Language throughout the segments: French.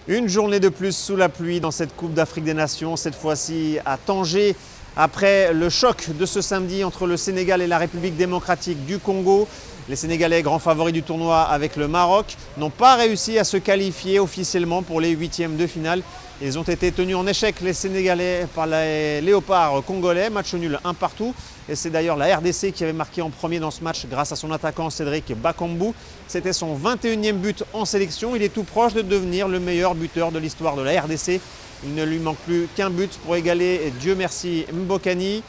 Une journée de plus sous la pluie dans cette Coupe d'Afrique des Nations, cette fois-ci à Tanger, après le choc de ce samedi entre le Sénégal et la République démocratique du Congo. Les Sénégalais, grands favoris du tournoi avec le Maroc, n'ont pas réussi à se qualifier officiellement pour les huitièmes de finale. Ils ont été tenus en échec, les Sénégalais, par les Léopards congolais, match nul un partout. Et c'est d'ailleurs la RDC qui avait marqué en premier dans ce match grâce à son attaquant Cédric Bakambu. C'était son 21e but en sélection. Il est tout proche de devenir le meilleur buteur de l'histoire de la RDC. Il ne lui manque plus qu'un but pour égaler, Dieu merci, Mbokani.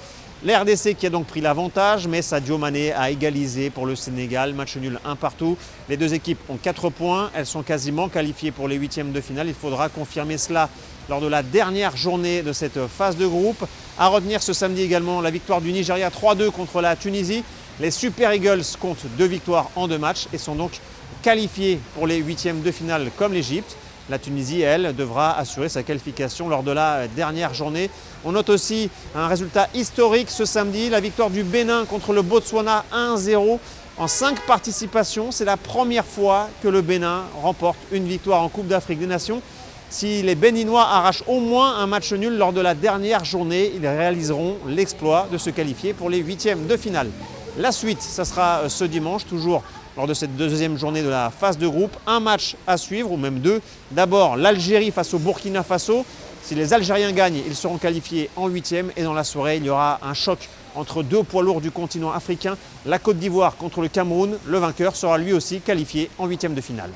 La RDC qui a donc pris l'avantage, mais Sadio Mané a égalisé pour le Sénégal. Match nul un partout. Les deux équipes ont 4 points. Elles sont quasiment qualifiées pour les huitièmes de finale. Il faudra confirmer cela lors de la dernière journée de cette phase de groupe. À retenir ce samedi également la victoire du Nigeria 3-2 contre la Tunisie. Les Super Eagles comptent 2 victoires en 2 matchs et sont donc qualifiés pour les huitièmes de finale comme l'Égypte. La Tunisie, elle, devra assurer sa qualification lors de la dernière journée. On note aussi un résultat historique ce samedi, la victoire du Bénin contre le Botswana 1-0 en 5 participations. C'est la première fois que le Bénin remporte une victoire en Coupe d'Afrique des Nations. Si les Béninois arrachent au moins un match nul lors de la dernière journée, ils réaliseront l'exploit de se qualifier pour les huitièmes de finale. La suite, ça sera ce dimanche, toujours lors de cette deuxième journée de la phase de groupe. Un match à suivre, ou même deux. D'abord, l'Algérie face au Burkina Faso. Si les Algériens gagnent, ils seront qualifiés en huitième. Et dans la soirée, il y aura un choc entre 2 poids lourds du continent africain. La Côte d'Ivoire contre le Cameroun. Le vainqueur sera lui aussi qualifié en huitième de finale.